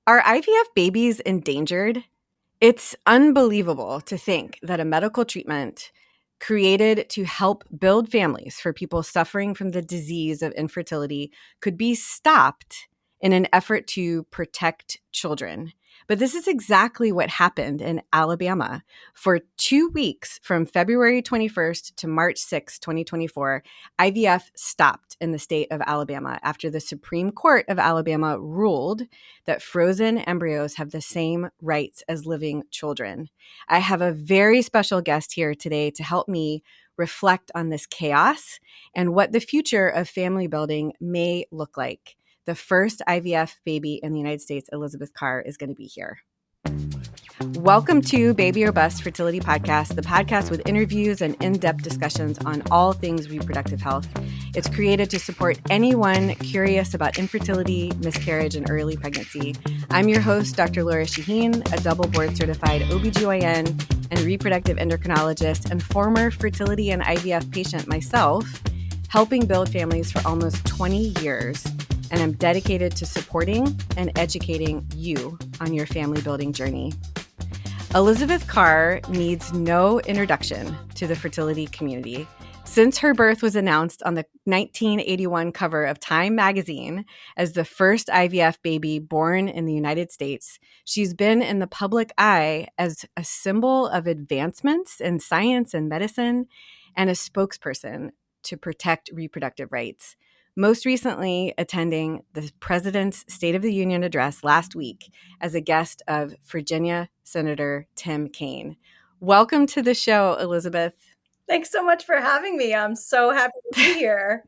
Are IVF babies endangered? It's unbelievable to think that a medical treatment created to help build families for people suffering from the disease of infertility could be stopped in an effort to protect children. But this is exactly what happened in Alabama. For 2 weeks, from February 21st to March 6, 2024, IVF stopped in the state of Alabama after the Supreme Court of Alabama ruled that frozen embryos have the same rights as living children. I have a very special guest here today to help me reflect on this chaos and what the future of family building may look like. The first IVF baby in the United States, Elizabeth Carr, is going to be here. Welcome to Baby or Bust Fertility Podcast, the podcast with interviews and in-depth discussions on all things reproductive health. It's created to support anyone curious about infertility, miscarriage, and early pregnancy. I'm your host, Dr. Lora Shahine, a double board-certified OBGYN and reproductive endocrinologist and former fertility and IVF patient myself, helping build families for almost 20 years. And I'm dedicated to supporting and educating you on your family building journey. Elizabeth Carr needs no introduction to the fertility community. Since her birth was announced on the 1981 cover of Time magazine as the first IVF baby born in the United States, she's been in the public eye as a symbol of advancements in science and medicine and a spokesperson to protect reproductive rights. Most recently attending the President's State of the Union address last week as a guest of Virginia Senator Tim Kaine. Welcome to the show, Elizabeth. Thanks so much for having me. I'm so happy to be here.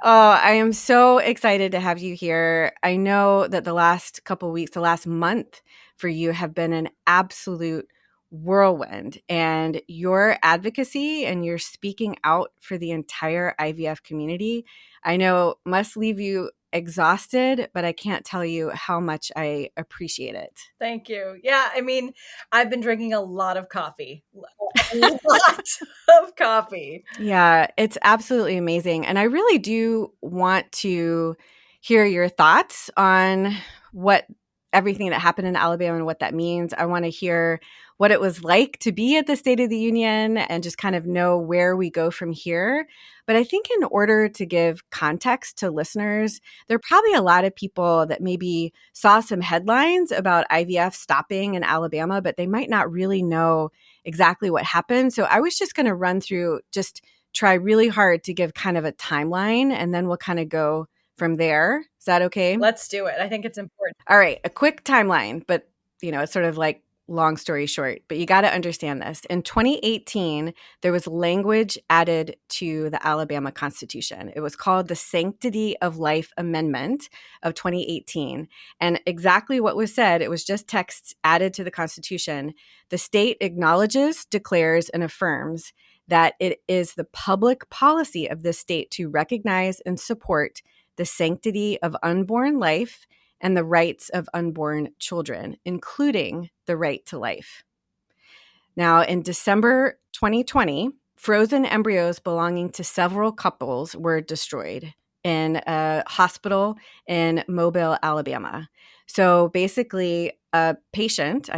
Oh, I am so excited to have you here. I know that the last couple weeks, the last month for you have been an absolute whirlwind, and your advocacy and your speaking out for the entire IVF community, I know must leave you exhausted, but I can't tell you how much I appreciate it. Thank you. Yeah, I mean, I've been drinking a lot of coffee. A lot of coffee. Yeah, it's absolutely amazing. And I really do want to hear your thoughts on what everything that happened in Alabama and what that means. I want to hear what it was like to be at the State of the Union and just kind of know where we go from here. But I think in order to give context to listeners, there are probably a lot of people that maybe saw some headlines about IVF stopping in Alabama, but they might not really know exactly what happened. So I was just going to run through, just try really hard to give kind of a timeline, and then we'll kind of go from there. Is that okay? Let's do it. I think it's important. All right, a quick timeline, but it's sort of like long story short, but you got to understand this. In 2018, there was language added to the Alabama Constitution. It was called the Sanctity of Life Amendment of 2018. And exactly what was said, it was just text added to the Constitution. The state acknowledges, declares, and affirms that it is the public policy of the state to recognize and support the sanctity of unborn life and the rights of unborn children, including the right to life. Now, in December 2020, frozen embryos belonging to several couples were destroyed in a hospital in Mobile, Alabama. So basically, a patient,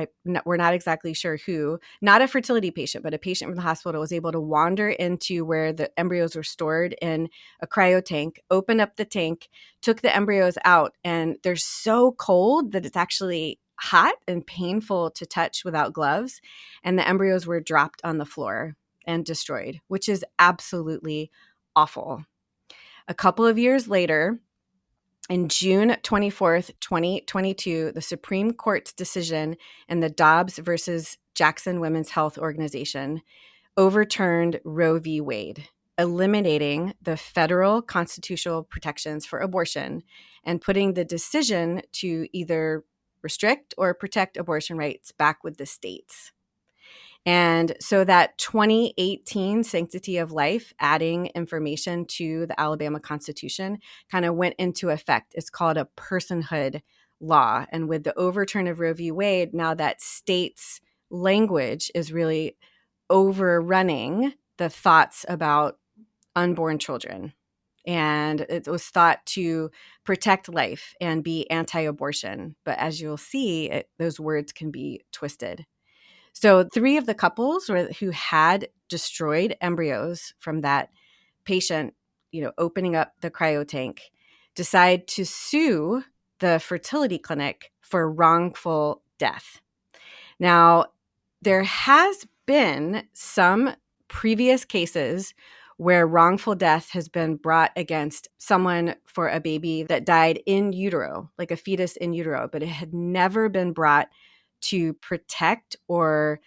we're not exactly sure who, not a fertility patient, but a patient from the hospital was able to wander into where the embryos were stored in a cryo tank, open up the tank, took the embryos out, and they're so cold that it's actually hot and painful to touch without gloves. And the embryos were dropped on the floor and destroyed, which is absolutely awful. A couple of years later, in June 24th, 2022, the Supreme Court's decision in the Dobbs versus Jackson Women's Health Organization overturned Roe v. Wade, eliminating the federal constitutional protections for abortion and putting the decision to either restrict or protect abortion rights back with the states. And so that 2018 Sanctity of Life, adding information to the Alabama Constitution, kind of went into effect. It's called a personhood law. And with the overturn of Roe v. Wade, now that state's language is really overrunning the thoughts about unborn children. And it was thought to protect life and be anti-abortion. But as you'll see, those words can be twisted. So 3 of the couples who had destroyed embryos from that patient, opening up the cryo tank, decide to sue the fertility clinic for wrongful death. Now, there has been some previous cases where wrongful death has been brought against someone for a baby that died in utero, like a fetus in utero, but it had never been brought to protect or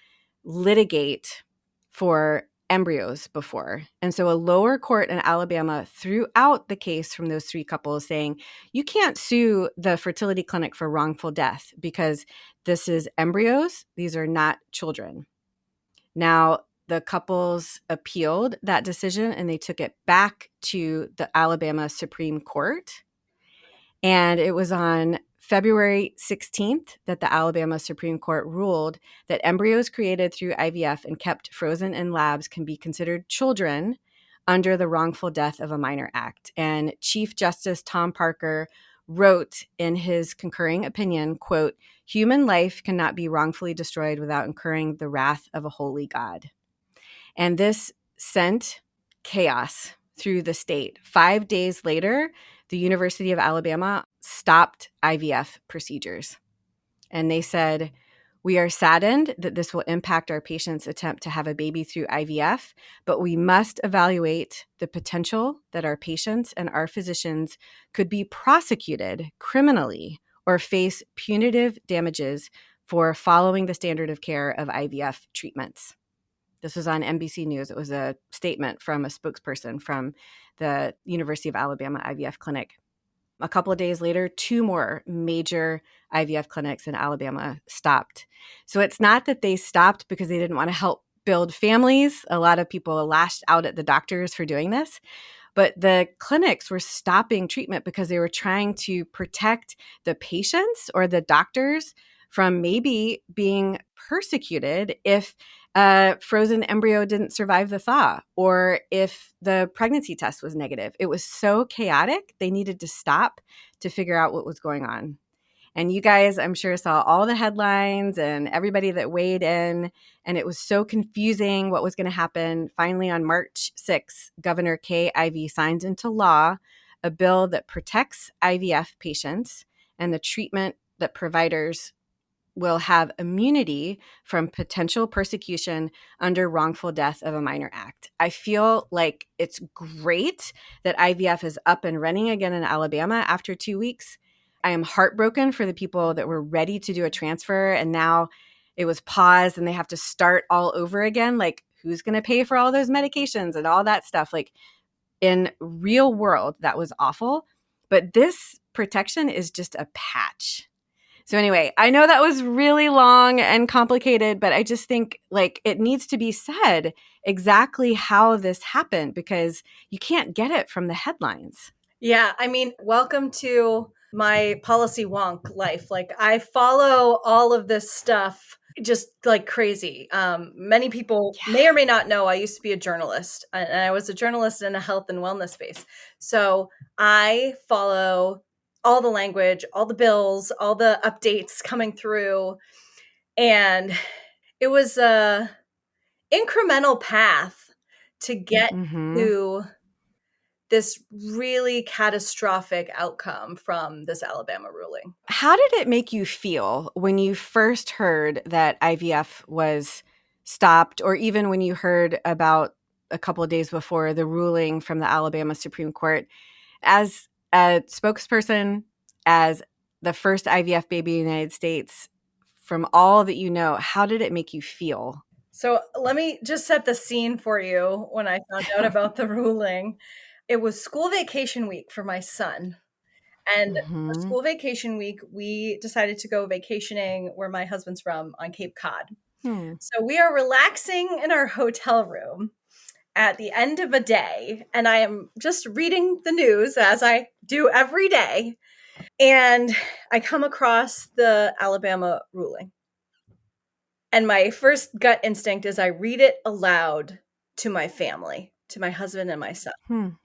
litigate for embryos before. And so a lower court in Alabama threw out the case from those 3 couples saying, you can't sue the fertility clinic for wrongful death because this is embryos. These are not children. Now, the couples appealed that decision and they took it back to the Alabama Supreme Court. And it was on February 16th that the Alabama Supreme Court ruled that embryos created through IVF and kept frozen in labs can be considered children under the Wrongful Death of a Minor Act. And Chief Justice Tom Parker wrote in his concurring opinion, quote, human life cannot be wrongfully destroyed without incurring the wrath of a holy God. And this sent chaos through the state. 5 days later, the University of Alabama stopped IVF procedures. And they said, we are saddened that this will impact our patients' attempt to have a baby through IVF, but we must evaluate the potential that our patients and our physicians could be prosecuted criminally or face punitive damages for following the standard of care of IVF treatments. This was on NBC News. It was a statement from a spokesperson from the University of Alabama IVF clinic. A couple of days later, 2 more major IVF clinics in Alabama stopped. So it's not that they stopped because they didn't want to help build families. A lot of people lashed out at the doctors for doing this. But the clinics were stopping treatment because they were trying to protect the patients or the doctors from maybe being persecuted if a frozen embryo didn't survive the thaw or if the pregnancy test was negative. It was so chaotic, they needed to stop to figure out what was going on. And you guys, I'm sure, saw all the headlines and everybody that weighed in. And it was so confusing what was going to happen. Finally, on March 6th, Governor Kay Ivey signs into law a bill that protects IVF patients and the treatment that providers will have immunity from potential persecution under wrongful death of a minor act. I feel like it's great that IVF is up and running again in Alabama after 2 weeks. I am heartbroken for the people that were ready to do a transfer and now it was paused and they have to start all over again. Like, who's going to pay for all those medications and all that stuff? Like, in real world, that was awful. But this protection is just a patch. So anyway, I know that was really long and complicated, but I just think like it needs to be said exactly how this happened because you can't get it from the headlines. Yeah, I mean, welcome to my policy wonk life. Like, I follow all of this stuff just like crazy. Many people may or may not know I used to be a journalist, and I was a journalist in a health and wellness space. So I follow all the language, all the bills, all the updates coming through. And it was a incremental path to get to this really catastrophic outcome from this Alabama ruling. How did it make you feel when you first heard that IVF was stopped, or even when you heard about a couple of days before the ruling from the Alabama Supreme Court? As a spokesperson, as the first IVF baby in the United States, from all that you know, how did it make you feel? So let me just set the scene for you when I found out about the ruling. It was school vacation week for my son. And for school vacation week, we decided to go vacationing where my husband's from on Cape Cod. So we are relaxing in our hotel room at the end of a day, and I am just reading the news as I do every day. And I come across the Alabama ruling. And my first gut instinct is I read it aloud to my family, to my husband and my son.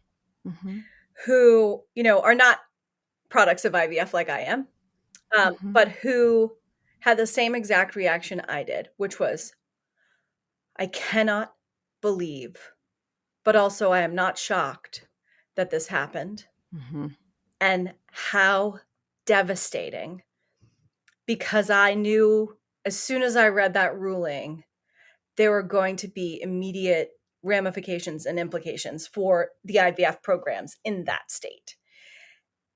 who, are not products of IVF like I am, but who had the same exact reaction I did, which was, I cannot believe, but also I am not shocked that this happened. And how devastating, because I knew as soon as I read that ruling, there were going to be immediate ramifications and implications for the IVF programs in that state.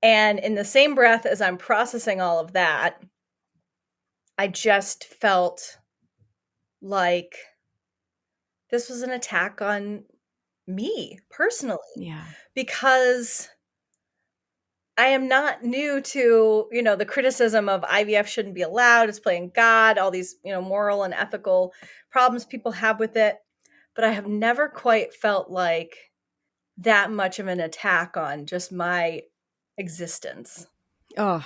And in the same breath as I'm processing all of that, I just felt like this was an attack on me personally. Yeah. Because I am not new to, the criticism of IVF shouldn't be allowed, it's playing God, all these, moral and ethical problems people have with it. But I have never quite felt like that much of an attack on just my existence. Oh,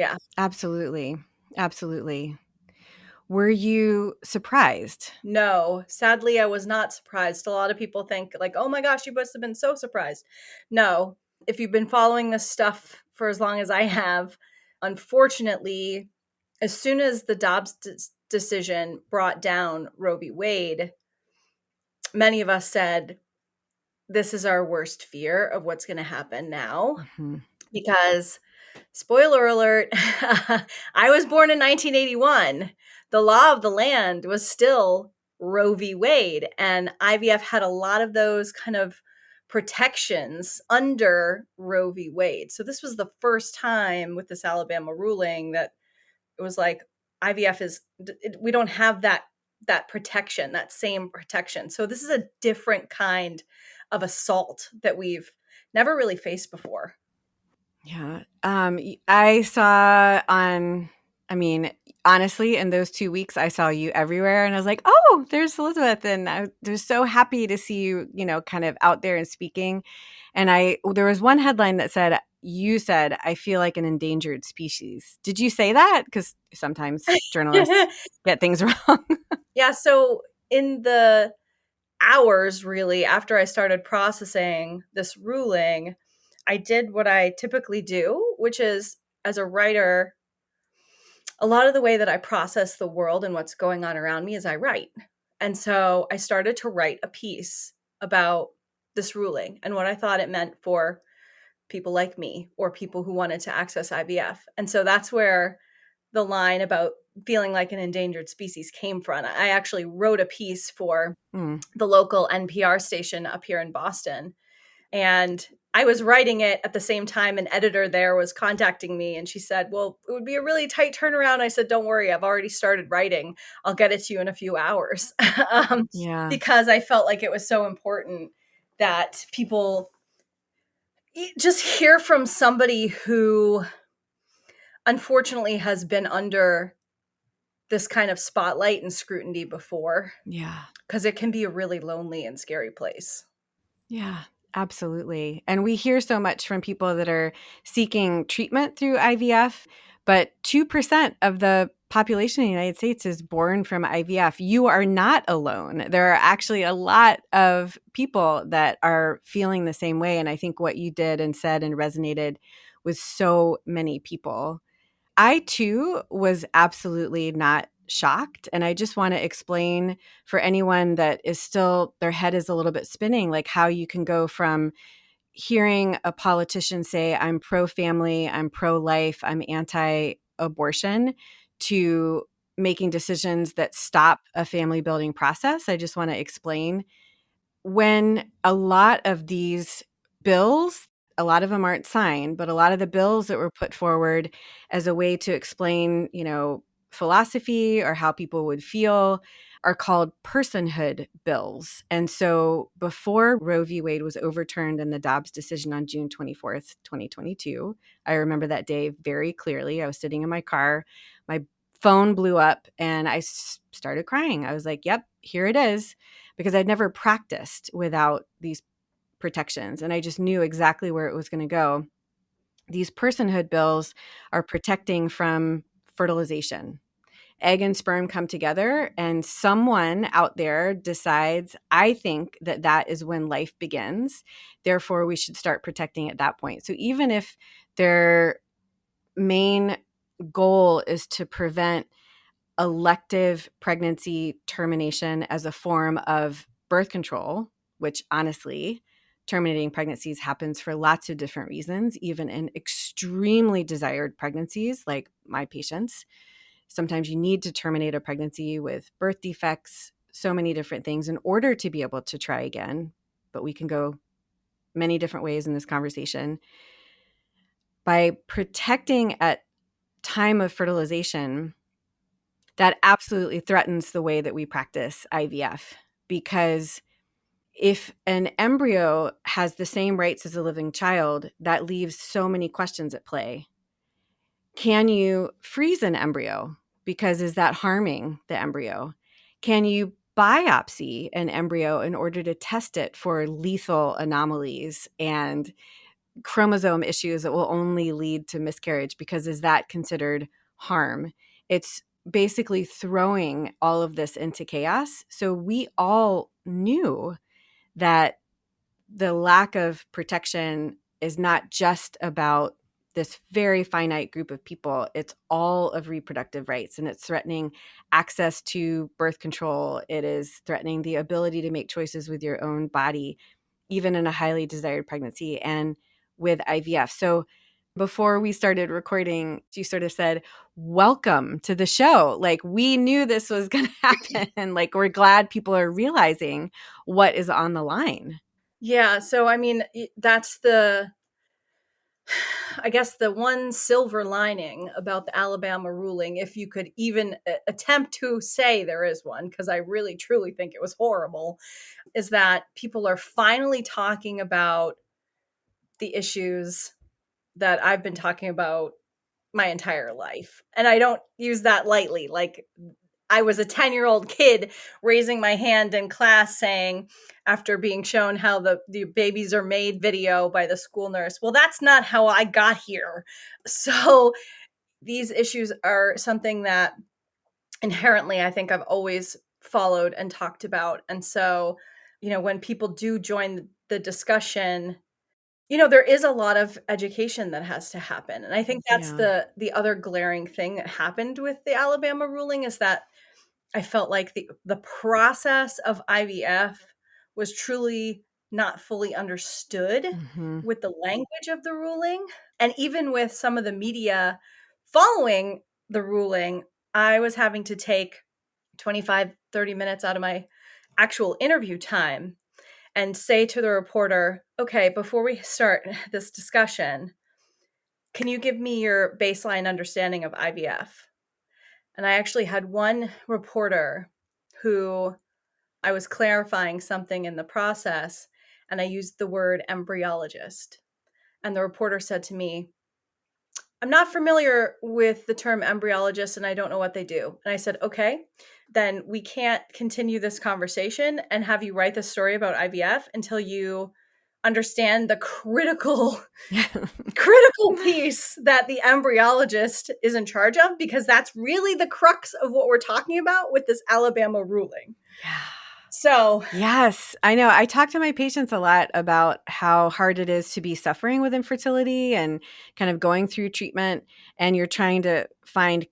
Yeah. absolutely. Absolutely. Were you surprised? No, sadly, I was not surprised. A lot of people think like, oh my gosh, you must have been so surprised. No, if you've been following this stuff for as long as I have, unfortunately, as soon as the Dobbs decision brought down Roe v. Wade, many of us said, this is our worst fear of what's going to happen now. Because, spoiler alert, I was born in 1981. The law of the land was still Roe v. Wade, and IVF had a lot of those kind of protections under Roe v. Wade. So this was the first time with this Alabama ruling that it was like IVF is, we don't have that protection, that same protection. So this is a different kind of assault that we've never really faced before. Yeah. I saw honestly, in those 2 weeks, I saw you everywhere and I was like, oh, there's Elizabeth. And I was so happy to see you, kind of out there and speaking. And there was one headline that said, you said, I feel like an endangered species. Did you say that? Because sometimes journalists get things wrong. Yeah. So in the hours really after I started processing this ruling, I did what I typically do, which is, as a writer, a lot of the way that I process the world and what's going on around me is I write. And so I started to write a piece about this ruling and what I thought it meant for people like me or people who wanted to access IVF. And so that's where the line about feeling like an endangered species came from. I actually wrote a piece for the local NPR station up here in Boston. And I was writing it at the same time an editor there was contacting me, and she said, well, it would be a really tight turnaround. I said, don't worry, I've already started writing. I'll get it to you in a few hours. Because I felt like it was so important that people just hear from somebody who unfortunately has been under this kind of spotlight and scrutiny before. Yeah. Because it can be a really lonely and scary place. Yeah, absolutely. And we hear so much from people that are seeking treatment through IVF, but 2% of the population in the United States is born from IVF. You are not alone. There are actually a lot of people that are feeling the same way. And I think what you did and said and resonated with so many people. I too was absolutely not shocked. And I just want to explain for anyone that is still, their head is a little bit spinning, like how you can go from hearing a politician say, I'm pro-family, I'm pro-life, I'm anti-abortion, to making decisions that stop a family building process. I just want to explain when a lot of these bills, a lot of them aren't signed, but a lot of the bills that were put forward as a way to explain, philosophy or how people would feel are called personhood bills. And so before Roe v. Wade was overturned in the Dobbs decision on June 24th, 2022, I remember that day very clearly. I was sitting in my car, my phone blew up and I started crying. I was like, yep, here it is. Because I'd never practiced without these protections. And I just knew exactly where it was going to go. These personhood bills are protecting from fertilization. egg and sperm come together and someone out there decides, I think that that is when life begins. Therefore, we should start protecting at that point. So even if their main goal is to prevent elective pregnancy termination as a form of birth control, which honestly, terminating pregnancies happens for lots of different reasons, even in extremely desired pregnancies like my patients. Sometimes you need to terminate a pregnancy with birth defects, so many different things in order to be able to try again. But we can go many different ways in this conversation. By protecting at time of fertilization, that absolutely threatens the way that we practice IVF, because if an embryo has the same rights as a living child, that leaves so many questions at play. Can you freeze an embryo? Because is that harming the embryo? Can you biopsy an embryo in order to test it for lethal anomalies and chromosome issues that will only lead to miscarriage? Because is that considered harm? It's basically throwing all of this into chaos. So we all knew that the lack of protection is not just about this very finite group of people. It's all of reproductive rights, and it's threatening access to birth control. It is threatening the ability to make choices with your own body, even in a highly desired pregnancy and with IVF. So before we started recording, you sort of said, welcome to the show. Like, we knew this was going to happen. Like, we're glad people are realizing what is on the line. Yeah. So, I mean, that's I guess the one silver lining about the Alabama ruling, if you could even attempt to say there is one, because I really truly think it was horrible, is that people are finally talking about the issues that I've been talking about my entire life. And I don't use that lightly. Like, I was a 10-year-old kid raising my hand in class saying, after being shown how the babies are made video by the school nurse, well, that's not how I got here. So these issues are something that inherently I think I've always followed and talked about. And so, when people do join the discussion, there is a lot of education that has to happen. And I think that's Yeah. the other glaring thing that happened with the Alabama ruling, is that I felt like the process of IVF was truly not fully understood Mm-hmm. with the language of the ruling. And even with some of the media following the ruling, I was having to take 25, 30 minutes out of my actual interview time and say to the reporter, okay, before we start this discussion, can you give me your baseline understanding of IVF? And I actually had one reporter who I was clarifying something in the process, and I used the word embryologist. And the reporter said to me, I'm not familiar with the term embryologist and I don't know what they do. And I said, okay, then we can't continue this conversation and have you write the story about IVF until you understand the critical piece that the embryologist is in charge of, because that's really the crux of what we're talking about with this Alabama ruling. Yeah. So, Yes, I know. I talk to my patients a lot about how hard it is to be suffering with infertility and kind of going through treatment, and you're trying to find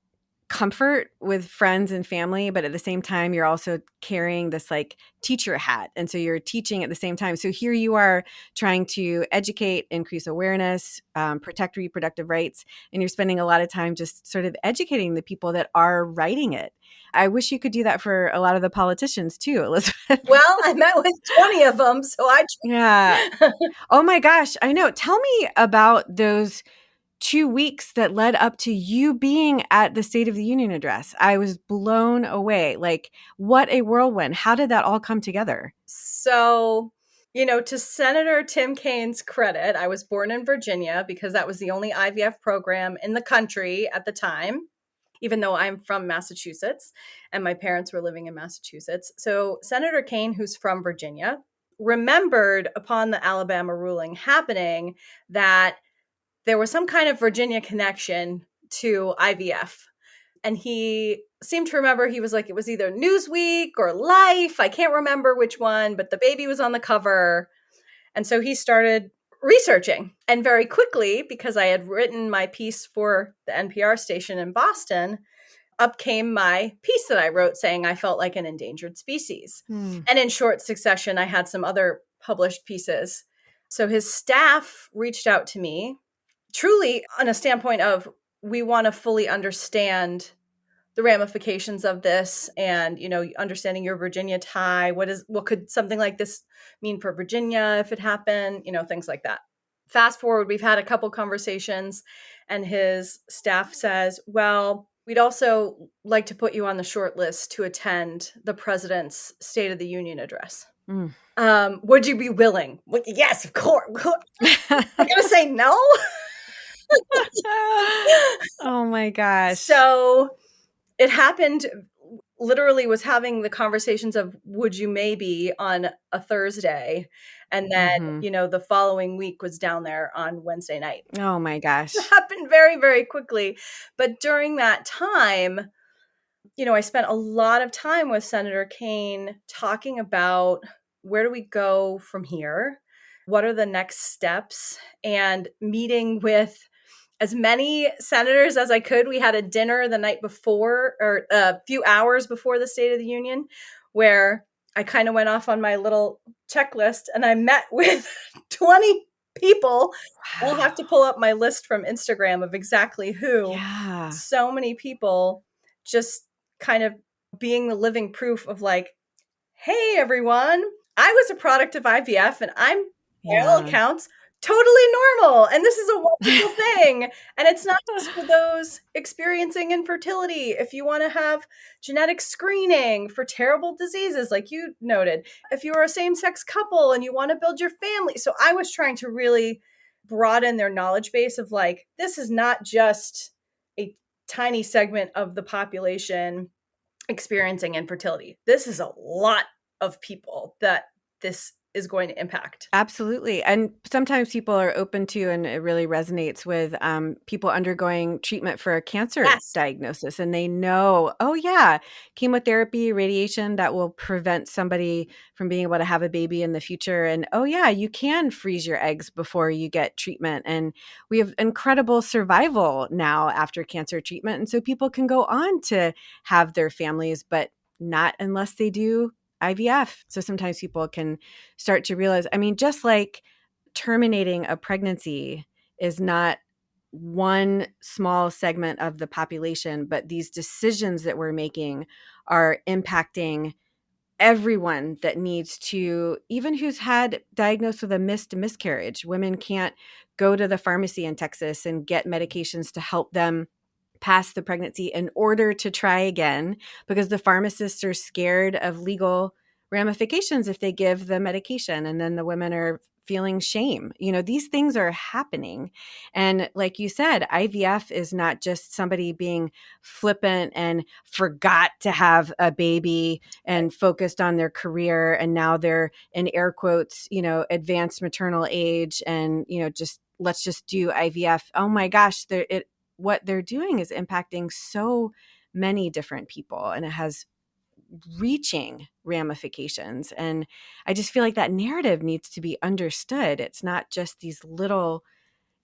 comfort with friends and family, but at the same time you're also carrying this like teacher hat, and so you're teaching at the same time. So here you are trying to educate, increase awareness, protect reproductive rights, and you're spending a lot of time just sort of educating the people that are writing it. I wish you could do that for a lot of the politicians too, Elizabeth. well, I met with 20 of them, so I Yeah. Oh my gosh, I know. Tell me about those 2 weeks that led up to you being at the State of the Union address. I was blown away. Like, what a whirlwind. How did that all come together? So, to Senator Tim Kaine's credit, I was born in Virginia because that was the only IVF program in the country at the time, even though I'm from Massachusetts and my parents were living in Massachusetts. So, Senator Kaine, who's from Virginia, remembered upon the Alabama ruling happening that there was some kind of Virginia connection to IVF. And he seemed to remember, he was like, it was either Newsweek or Life. I can't remember which one, but the baby was on the cover. And so he started researching. And very quickly, because I had written my piece for the NPR station in Boston, up came my piece that I wrote saying I felt like an endangered species. And in short succession, I had some other published pieces. So his staff reached out to me, truly on a standpoint of, we want to fully understand the ramifications of this, and, you know, understanding your Virginia tie. What could something like this mean for Virginia if it happened? You know, things like that. Fast forward, we've had a couple conversations, and his staff says, well, we'd also like to put you on the short list to attend the president's State of the Union address. Would you be willing? Well, yes, of course. I'm gonna say no. Oh my gosh. So it happened, literally was having the conversations of would you maybe on a Thursday. And then, you know, the following week was down there on Wednesday night. Oh my gosh. It happened very, very quickly. But during that time, you know, I spent a lot of time with Senator Kaine talking about where do we go from here? What are the next steps? And meeting with as many senators as I could. We had a dinner the night before, or a few hours before the State of the Union, where I kind of went off on my little checklist, and I met with 20 people. Wow. I'll have to pull up my list from Instagram of exactly who. Yeah. So many people just kind of being the living proof of like, hey, everyone, I was a product of IVF, and I'm, by all accounts, totally normal. And this is a wonderful thing. And it's not just for those experiencing infertility. If you want to have genetic screening for terrible diseases, like you noted, if you're a same-sex couple and you want to build your family. So I was trying to really broaden their knowledge base of like, this is not just a tiny segment of the population experiencing infertility. This is a lot of people that this is going to impact. Absolutely. And sometimes people are open to, and it really resonates with people undergoing treatment for a cancer diagnosis. And they know, oh yeah, chemotherapy, radiation, that will prevent somebody from being able to have a baby in the future. And oh yeah, you can freeze your eggs before you get treatment. And we have incredible survival now after cancer treatment. And so people can go on to have their families, but not unless they do IVF. So sometimes people can start to realize, I mean, just like terminating a pregnancy is not one small segment of the population, but these decisions that we're making are impacting everyone that needs to, even who's had diagnosed with a missed miscarriage. Women can't go to the pharmacy in Texas and get medications to help them pass the pregnancy in order to try again, because the pharmacists are scared of legal ramifications if they give the medication, and then the women are feeling shame. You know, these things are happening. And like you said, IVF is not just somebody being flippant and forgot to have a baby and focused on their career, and now they're, in air quotes, you know, advanced maternal age, and, you know, just let's just do IVF. Oh my gosh, what they're doing is impacting so many different people, and it has reaching ramifications. And I just feel like that narrative needs to be understood. It's not just these little,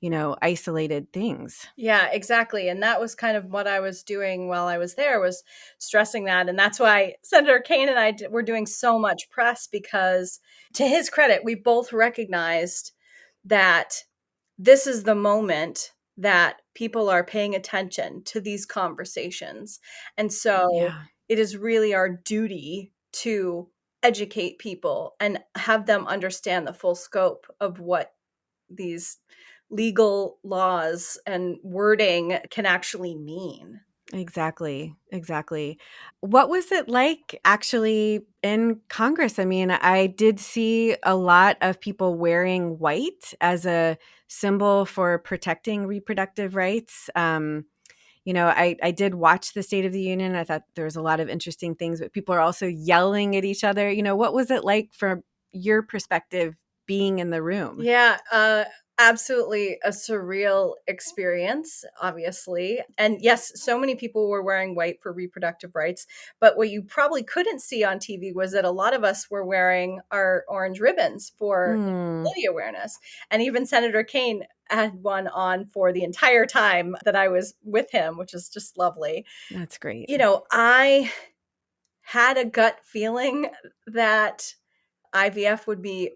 you know, isolated things. Yeah, exactly. And that was kind of what I was doing while I was there, was stressing that. And that's why Senator Kaine and I were doing so much press, because to his credit, we both recognized that this is the moment that people are paying attention to these conversations. And so it is really our duty to educate people and have them understand the full scope of what these legal laws and wording can actually mean. Exactly. What was it like actually in Congress? I mean, I did see a lot of people wearing white as a symbol for protecting reproductive rights. You know, I did watch the State of the Union. I thought there was a lot of interesting things, but people are also yelling at each other. You know, what was it like from your perspective being in the room? Yeah, absolutely a surreal experience, obviously. And yes, so many people were wearing white for reproductive rights. But what you probably couldn't see on TV was that a lot of us were wearing our orange ribbons for Mm, infertility awareness. And even Senator Kane had one on for the entire time that I was with him, which is just lovely. that's great. I had a gut feeling that IVF would be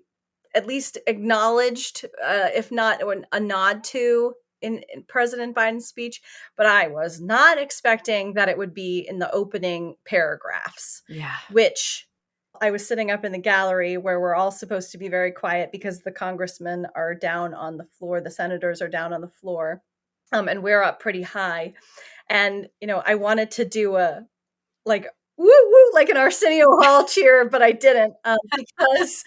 at least acknowledged, if not a nod to in President Biden's speech, but I was not expecting that it would be in the opening paragraphs, Yeah. which I was sitting up in the gallery where we're all supposed to be very quiet because the congressmen are down on the floor, the senators are down on the floor, and we're up pretty high. And, I wanted to do a like woo woo, like an Arsenio Hall cheer, but I didn't, because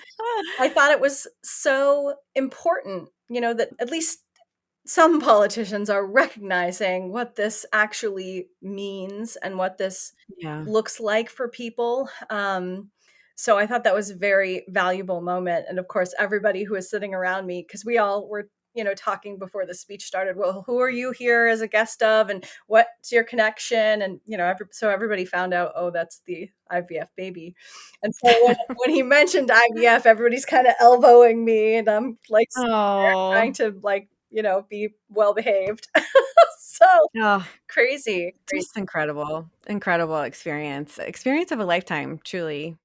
I thought it was so important, that at least some politicians are recognizing what this actually means and what this Yeah. looks like for people. So I thought that was a very valuable moment. And of course, everybody who was sitting around me, because we all were, talking before the speech started. Well, who are you here as a guest of, and what's your connection? And so everybody found out, oh, that's the IVF baby. And so when he mentioned IVF, everybody's kind of elbowing me, and I'm like Oh, trying to be well behaved. So oh, crazy. just incredible, incredible experience of a lifetime, truly.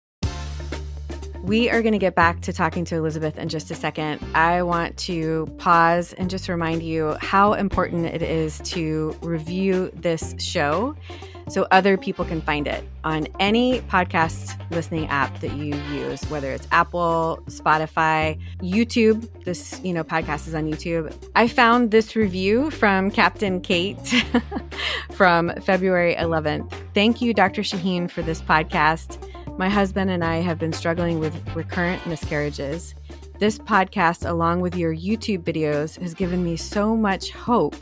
We are going to get back to talking to Elizabeth in just a second. I want to pause and just remind you how important it is to review this show so other people can find it on any podcast listening app that you use, whether it's Apple, Spotify, YouTube. This, podcast is on YouTube. I found this review from Captain Kate from February 11th. Thank you, Dr. Shahine, for this podcast. My husband and I have been struggling with recurrent miscarriages. This podcast, along with your YouTube videos, has given me so much hope,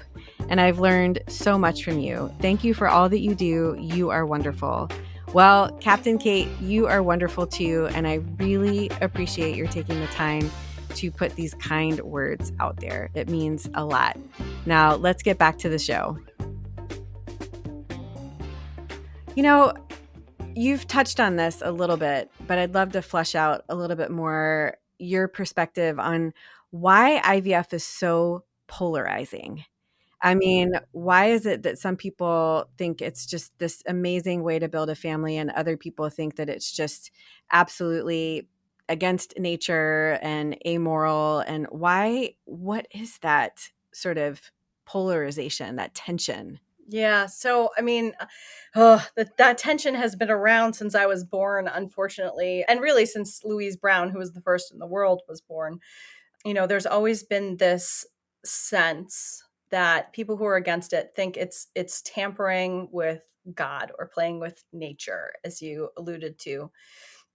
and I've learned so much from you. Thank you for all that you do. You are wonderful. Well, Captain Kate, you are wonderful too, and I really appreciate your taking the time to put these kind words out there. It means a lot. Now, let's get back to the show. You've touched on this a little bit, but I'd love to flesh out a little bit more your perspective on why IVF is so polarizing. I mean, why is it that some people think it's just this amazing way to build a family and other people think that it's just absolutely against nature and amoral? And what is that sort of polarization, that tension? Yeah. So, that tension has been around since I was born, unfortunately, and really since Louise Brown, who was the first in the world, was born. There's always been this sense that people who are against it think it's tampering with God or playing with nature, as you alluded to.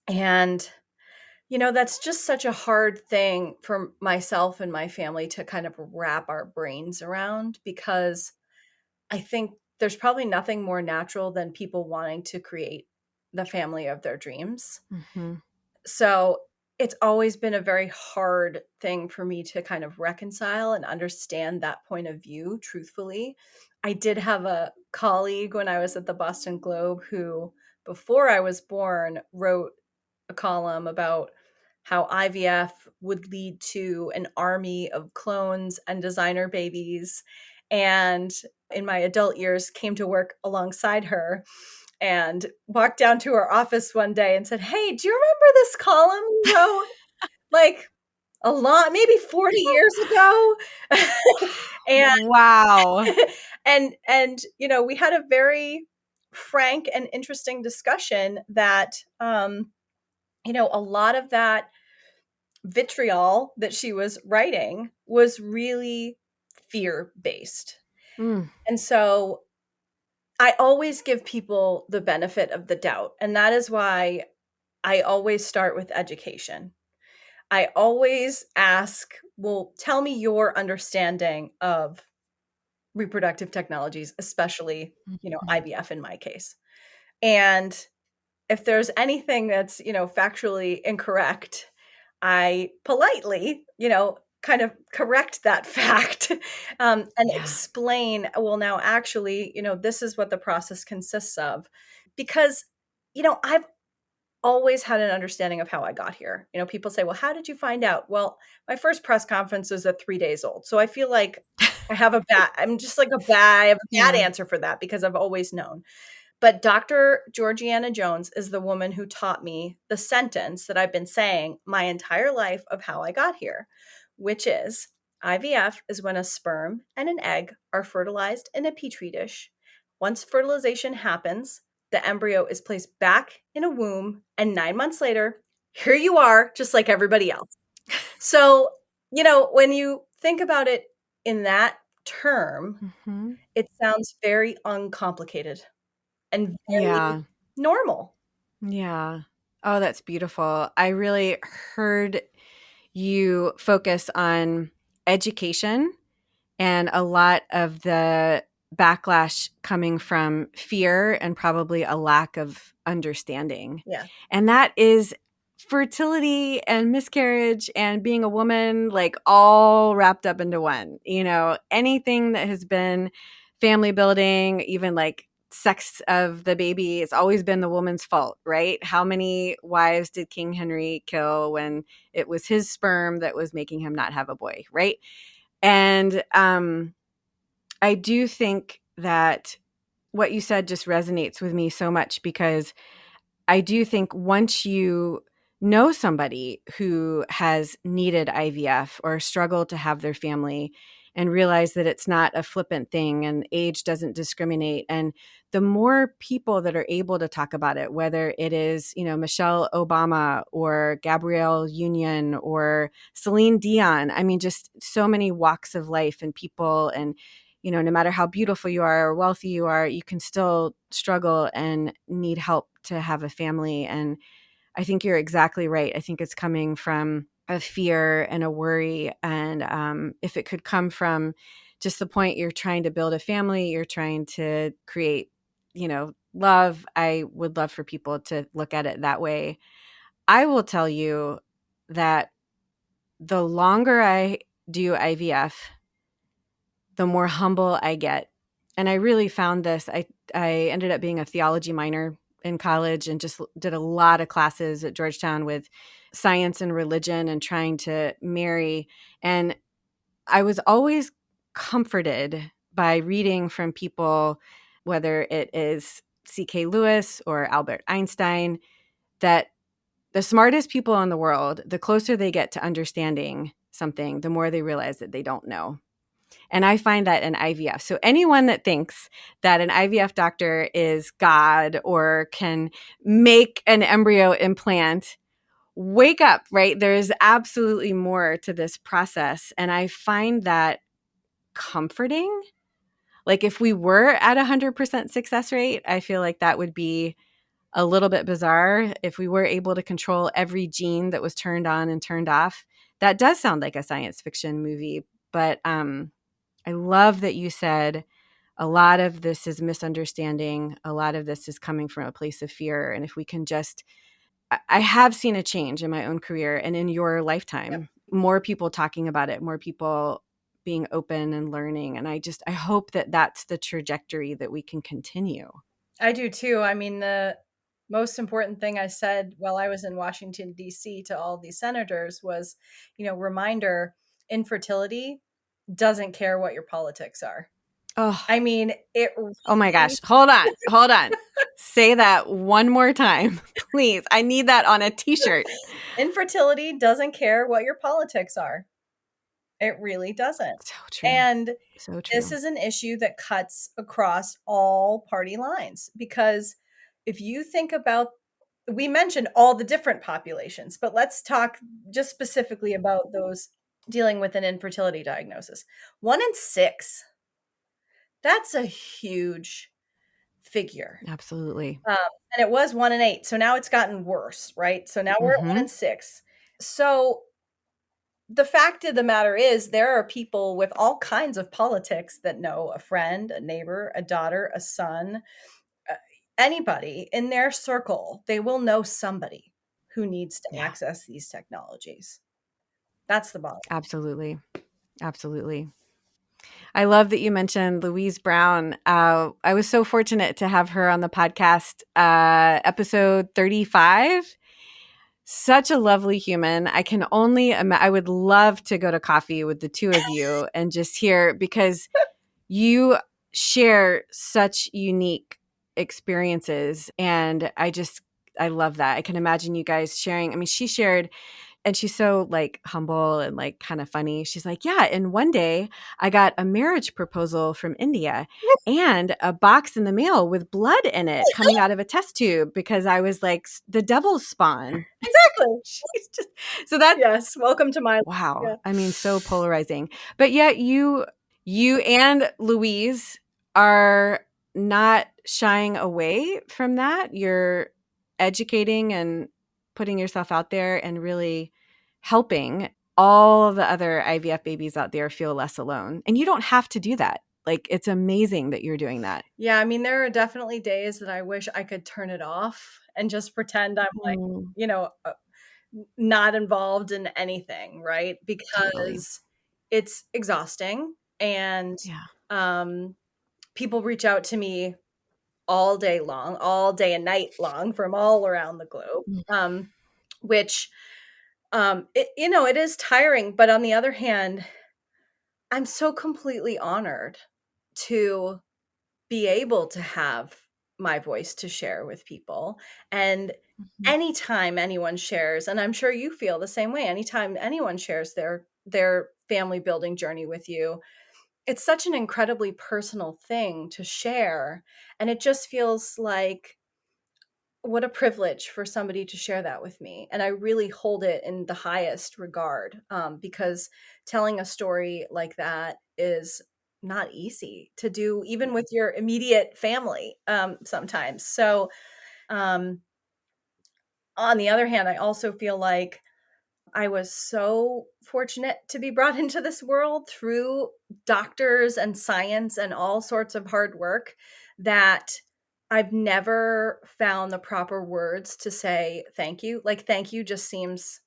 And that's just such a hard thing for myself and my family to kind of wrap our brains around, because I think there's probably nothing more natural than people wanting to create the family of their dreams. Mm-hmm. So it's always been a very hard thing for me to kind of reconcile and understand that point of view, truthfully. I did have a colleague when I was at the Boston Globe who, before I was born, wrote a column about how IVF would lead to an army of clones and designer babies. And in my adult years, came to work alongside her and walked down to her office one day and said, "Hey, do you remember this column you wrote like a lot, maybe 40 years ago?" and Wow. we had a very frank and interesting discussion that a lot of that vitriol that she was writing was really fear-based. Mm. And so I always give people the benefit of the doubt. And that is why I always start with education. I always ask, well, tell me your understanding of reproductive technologies, especially, Mhm. IVF in my case. And if there's anything that's, factually incorrect, I politely, kind of correct that fact and Yeah. explain, well, now actually, this is what the process consists of. Because, I've always had an understanding of how I got here. People say, well, how did you find out? Well, my first press conference was at 3 days old. So I feel like I'm just like I have a bad Yeah. answer for that because I've always known. But Dr. Georgiana Jones is the woman who taught me the sentence that I've been saying my entire life of how I got here, which is IVF is when a sperm and an egg are fertilized in a petri dish. Once fertilization happens, the embryo is placed back in a womb, and 9 months later, here you are, just like everybody else. So, when you think about it in that term, Hmm. it sounds very uncomplicated and very Yeah. normal. Yeah. Oh, that's beautiful. I really heard you focus on education and a lot of the backlash coming from fear and probably a lack of understanding. Yeah. And that is fertility and miscarriage and being a woman, like all wrapped up into one. Anything that has been family building, even like sex of the baby, it's always been the woman's fault, right? How many wives did King Henry kill when it was his sperm that was making him not have a boy, right? And I do think that what you said just resonates with me so much because I do think once you know somebody who has needed IVF or struggled to have their family and realize that it's not a flippant thing and age doesn't discriminate, and the more people that are able to talk about it, whether it is, Michelle Obama or Gabrielle Union or Celine Dion, I mean, just so many walks of life and people, and no matter how beautiful you are or wealthy you are, you can still struggle and need help to have a family. And I think you're exactly right. I think it's coming from a fear and a worry. And if it could come from just the point you're trying to build a family, you're trying to create, love, I would love for people to look at it that way. I will tell you that the longer I do IVF, the more humble I get. And I really found this. I ended up being a theology minor in college and just did a lot of classes at Georgetown with science and religion and trying to marry. And I was always comforted by reading from people, whether it is C.K. Lewis or Albert Einstein, that the smartest people in the world, the closer they get to understanding something, the more they realize that they don't know. And I find that in IVF. So anyone that thinks that an IVF doctor is God or can make an embryo implant, wake up, right? There's absolutely more to this process. And I find that comforting. Like if we were at 100% success rate, I feel like that would be a little bit bizarre. If we were able to control every gene that was turned on and turned off, that does sound like a science fiction movie. But I love that you said a lot of this is misunderstanding. A lot of this is coming from a place of fear. And if we can just, I have seen a change in my own career and in your Yep. lifetime, more people talking about it, more people being open and learning. And I hope that that's the trajectory that we can continue. I do too. I mean, the most important thing I said while I was in Washington, D.C. to all these senators was, reminder, infertility doesn't care what your politics are. Oh, I mean, it oh my really, gosh. Hold on. Hold on. Say that one more time, please. I need that on a t-shirt. infertility doesn't care what your politics are. It really doesn't. So true. And So this true. is an issue that cuts across all party lines because if you think about, we mentioned all the different populations, but let's talk just specifically about those dealing with an infertility diagnosis. 1 in 6, that's a huge figure. Absolutely. Um, and it was 1 in 8. So now it's gotten worse, right? So now we're at one Mm-hmm. in six. So the fact of the matter is, there are people with all kinds of politics that know a friend, a neighbor, a daughter, a son, uh, anybody in their circle. They will know somebody who needs to Yeah. access these technologies. That's the bottom. Absolutely. Absolutely. I love that you mentioned Louise Brown. I was so fortunate to have her on the podcast, episode 35. Such a lovely human. I can only I would love to go to coffee with the two of you and just hear, because you share such unique experiences. And I love that. I can imagine you guys sharing. I mean, she shared, and she's so like humble and like kind of funny. She's like, yeah. And one day I got a marriage proposal from India and a box in the mail with blood in it coming out of a test tube because I was like the devil's spawn. Exactly. She's just, so that, Yes. Welcome to my wow. yeah. I mean, so polarizing. But yet you and Louise are not shying away from that. You're educating and putting yourself out there and really helping all the other IVF babies out there feel less alone. And you don't have to do that. Like, it's amazing that you're doing that. Yeah, I mean, there are definitely days that I wish I could turn it off and just pretend I'm like, Mm, not involved in anything, right? totally. Because it's exhausting, and Yeah. um, people reach out to me all day long, all day and night long from all around the globe, Mm. which it is tiring. But on the other hand, I'm so completely honored to be able to have my voice to share with people. And Mhm. anytime anyone shares, and I'm sure you feel the same way, anytime anyone shares their family building journey with you, it's such an incredibly personal thing to share. And it just feels like what a privilege for somebody to share that with me. And I really hold it in the highest regard, because telling a story like that is not easy to do, even with your immediate family, sometimes. So, um, on the other hand, I also feel like I was so fortunate to be brought into this world through doctors and science and all sorts of hard work that I've never found the proper words to say thank you. Like, thank you just seems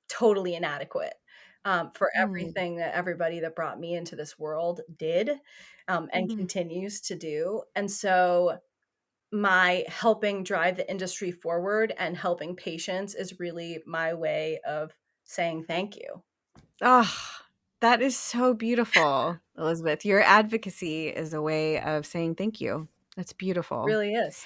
totally inadequate, for Mm. everything that everybody that brought me into this world did, and Mhm. continues to do. And so my helping drive the industry forward and helping patients is really my way of saying thank you. Oh, that is so beautiful, Elizabeth. Your advocacy is a way of saying thank you. That's beautiful. Really is.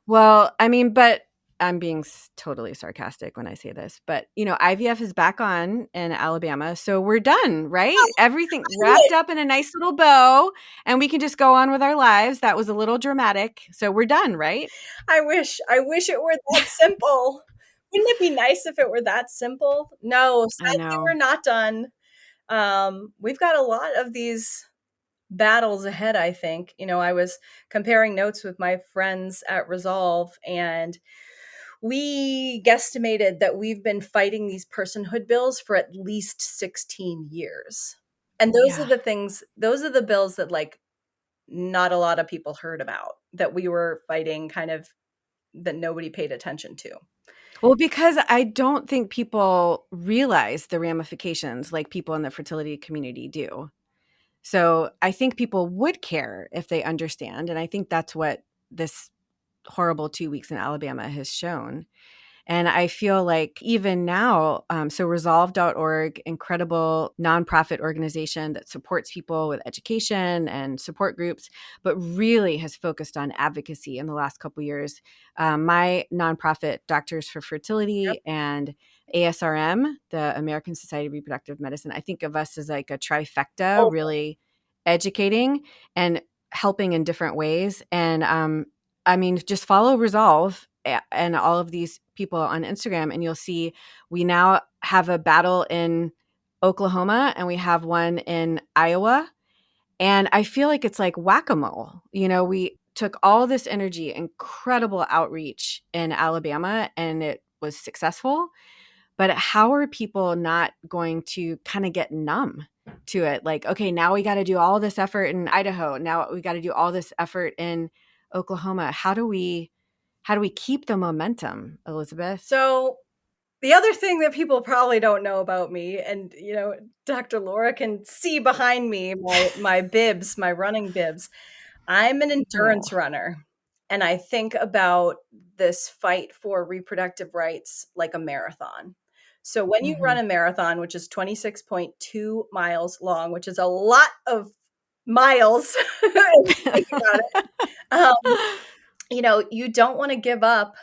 Well, I mean, but I'm being totally sarcastic when I say this, but IVF is back on in Alabama. So we're done, right? Everything wrapped up in a nice little bow and we can just go on with our lives. That was a little dramatic. So we're done, right? I wish it were that simple. Wouldn't it be nice if it were that simple? No, I sadly, know. we're not done. We've got a lot of these battles ahead, I think. I was comparing notes with my friends at Resolve, and we guesstimated that we've been fighting these personhood bills for at least 16 years. And Yeah. those are the bills that like not a lot of people heard about, that we were fighting, kind of, that nobody paid attention to. Well, because I don't think people realize the ramifications like people in the fertility community do. So I think people would care if they understand. And I think that's what this horrible 2 weeks in Alabama has shown. And I feel like even now, so resolve.org, incredible nonprofit organization that supports people with education and support groups, but really has focused on advocacy in the last couple of years. My nonprofit, Doctors for Yep. Fertility, and ASRM, the American Society of Reproductive Medicine, I think of us as like a trifecta, Oh, really educating and helping in different ways. And I mean, just follow Resolve and all of these people on Instagram, and you'll see we now have a battle in Oklahoma and we have one in Iowa. And I feel like it's like whack-a-mole. We took all this energy, incredible outreach in Alabama, and it was successful. But how are people not going to kind of get numb to it? Like, okay, now we got to do all this effort in Idaho. Now we got to do all this effort in Oklahoma. How do we keep the momentum, Elizabeth? so The other thing that people probably don't know about me, and Dr. Lora can see behind me my bibs, my running bibs. I'm an endurance Oh. runner, and I think about this fight for reproductive rights like a marathon. So when you run Mhm. a marathon, which is 26.2 miles long, which is a lot of miles, if you think about it, you don't want to give up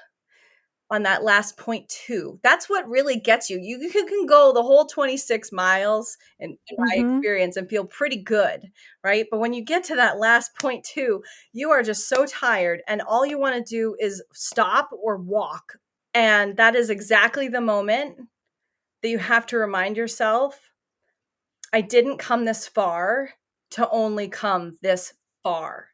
on that last 0.2. That's what really gets you. You can go the whole 26 miles in my Mhm. experience and feel pretty good, right? But when you get to that last 0.2, you are just so tired and all you want to do is stop or walk. And that is exactly the moment that you have to remind yourself, I didn't come this far to only come this far.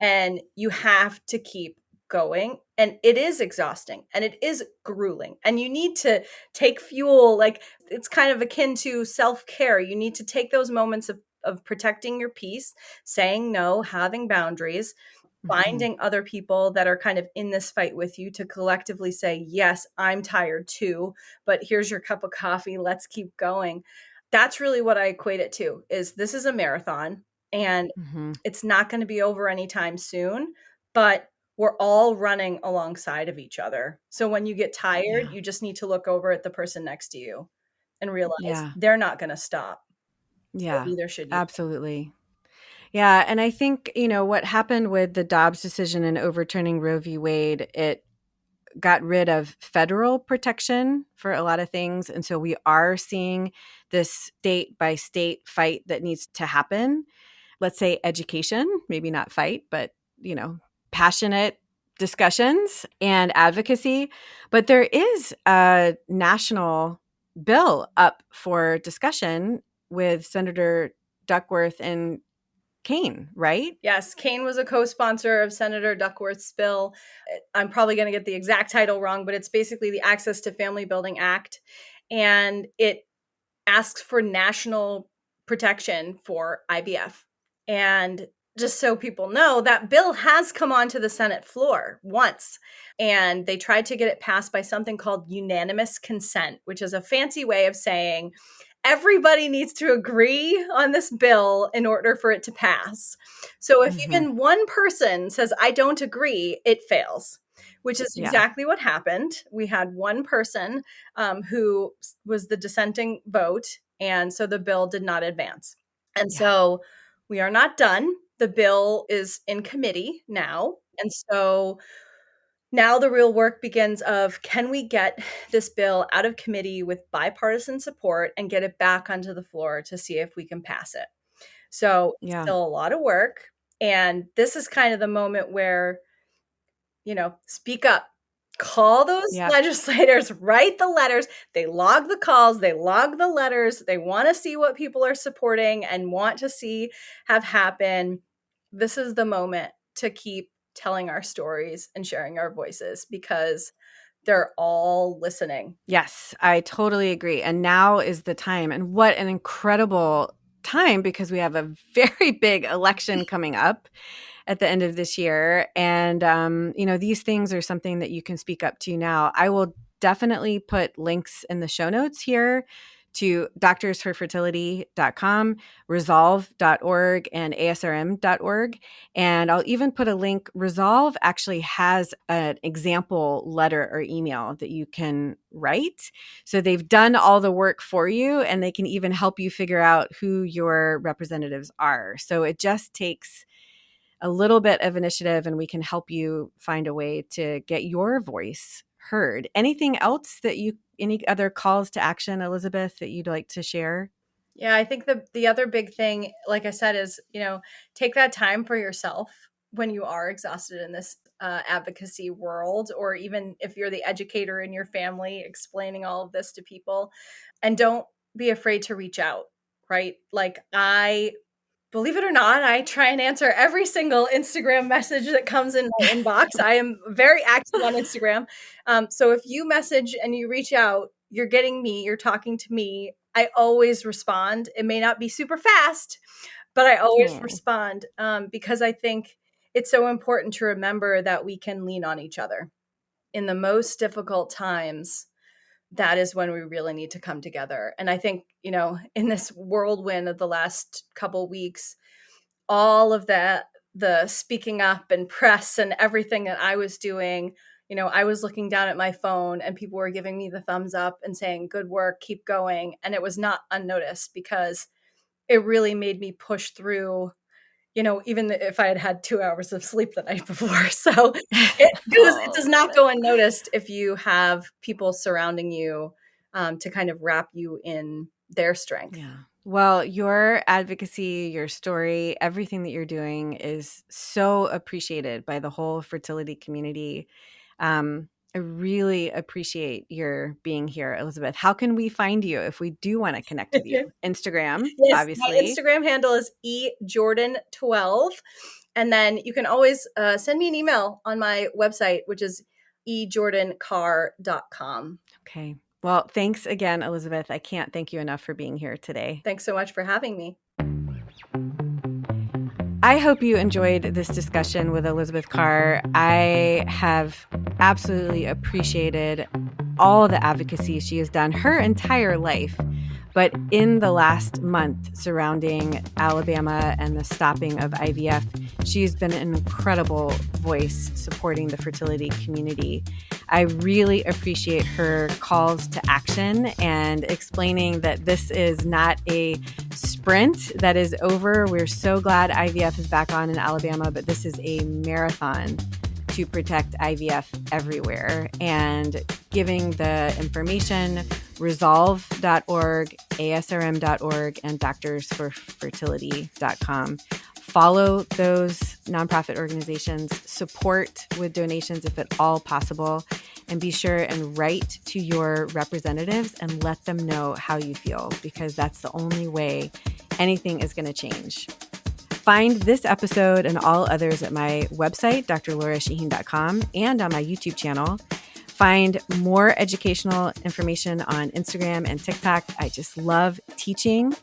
And you have to keep going, and it is exhausting and it is grueling, and you need to take fuel. Like, it's kind of akin to self-care. You need to take those moments of protecting your peace, saying no, having boundaries, Mhm. finding other people that are kind of in this fight with you to collectively say, yes, I'm tired too, but here's your cup of coffee, let's keep going. That's really what I equate it to. Is this is a marathon, and Mhm. it's not going to be over anytime soon, but we're all running alongside of each other. So when you get tired, Yeah. you just need to look over at the person next to you and realize Yeah. they're not going to stop. So Yeah. neither should you. Absolutely. Yeah, and I think, what happened with the Dobbs decision and overturning Roe v. Wade, it got rid of federal protection for a lot of things. And so we are seeing this state by state fight that needs to happen. Let's say education, maybe not fight, but, passionate discussions and advocacy. But there is a national bill up for discussion with Senator Duckworth and Kane, right? Yes, Kane was a co-sponsor of Senator Duckworth's bill. I'm probably going to get the exact title wrong, but it's basically the Access to Family Building Act. And it asks for national protection for IVF. And just so people know, that bill has come onto the Senate floor once. And they tried to get it passed by something called unanimous consent, which is a fancy way of saying everybody needs to agree on this bill in order for it to pass. So if Mhm. even one person says, I don't agree, it fails, which is Yeah. exactly what happened. We had one person who was the dissenting vote. And so the bill did not advance. And Yeah. so we are not done. The bill is in committee now. And so now the real work begins of, can we get this bill out of committee with bipartisan support and get it back onto the floor to see if we can pass it? So it's Yeah. still a lot of work. And this is kind of the moment where, speak up, call those Yep. legislators, write the letters. They log the calls, they log the letters. They want to see what people are supporting and want to see have happen. This is the moment to keep telling our stories and sharing our voices because they're all listening. Yes, I totally agree. And now is the time. And what an incredible time, because we have a very big election coming up at the end of this year. And, these things are something that you can speak up to now. I will definitely put links in the show notes here to doctorsforfertility.com, resolve.org, and asrm.org. And I'll even put a link. Resolve actually has an example letter or email that you can write. So they've done all the work for you, and they can even help you figure out who your representatives are. So it just takes a little bit of initiative, and we can help you find a way to get your voice heard. Anything else any other calls to action, Elizabeth, that you'd like to share? Yeah, I think the other big thing, like I said, is, take that time for yourself when you are exhausted in this advocacy world, or even if you're the educator in your family explaining all of this to people, and don't be afraid to reach out, right? Like, believe it or not, I try and answer every single Instagram message that comes in my inbox. I am very active on Instagram. So if you message and you reach out, you're getting me, you're talking to me. I always respond. It may not be super fast, but I always Oh, respond because I think it's so important to remember that we can lean on each other in the most difficult times. that is when we really need to come together. And I think, in this whirlwind of the last couple weeks, all of that, the speaking up and press and everything that I was doing, I was looking down at my phone and people were giving me the thumbs up and saying, good work, keep going. And it was not unnoticed because it really made me push through, even if I had had 2 hours of sleep the night before. So it does not go unnoticed if you have people surrounding you to kind of wrap you in their strength. Yeah. Well, your advocacy, your story, everything that you're doing is so appreciated by the whole fertility community. I really appreciate your being here, Elizabeth. How can we find you if we do want to connect with you? Instagram, Yes, obviously. my Instagram handle is ejordan12. And then you can always send me an email on my website, which is ejordancarr.com. Okay. Well, thanks again, Elizabeth. I can't thank you enough for being here today. Thanks so much for having me. I hope you enjoyed this discussion with Elizabeth Carr. I have absolutely appreciated all the advocacy she has done her entire life. But in the last month surrounding Alabama and the stopping of IVF, she's been an incredible voice supporting the fertility community. I really appreciate her calls to action and explaining that this is not a sprint that is over. We're so glad IVF is back on in Alabama, but this is a marathon to protect IVF everywhere, and giving the information, resolve.org, asrm.org, and doctorsforfertility.com. Follow those nonprofit organizations, support with donations if at all possible, and be sure and write to your representatives and let them know how you feel, because that's the only way anything is going to change. Find this episode and all others at my website, drlorashahine.com, and on my YouTube channel. Find more educational information on Instagram and TikTok. I just love teaching.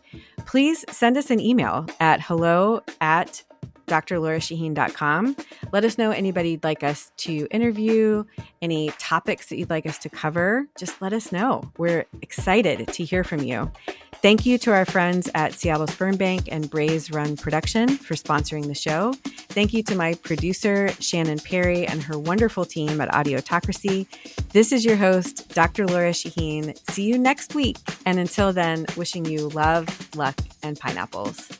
Please send us an email at hello@drlorashahine.com. Let us know anybody you'd like us to interview, any topics that you'd like us to cover. Just let us know. We're excited to hear from you. Thank you to our friends at Seattle Sperm Bank and Braze Run Production for sponsoring the show. Thank you to my producer, Shannon Perry, and her wonderful team at Audiotocracy. This is your host, Dr. Lora Shahine. See you next week. And until then, wishing you love, luck, and pineapples.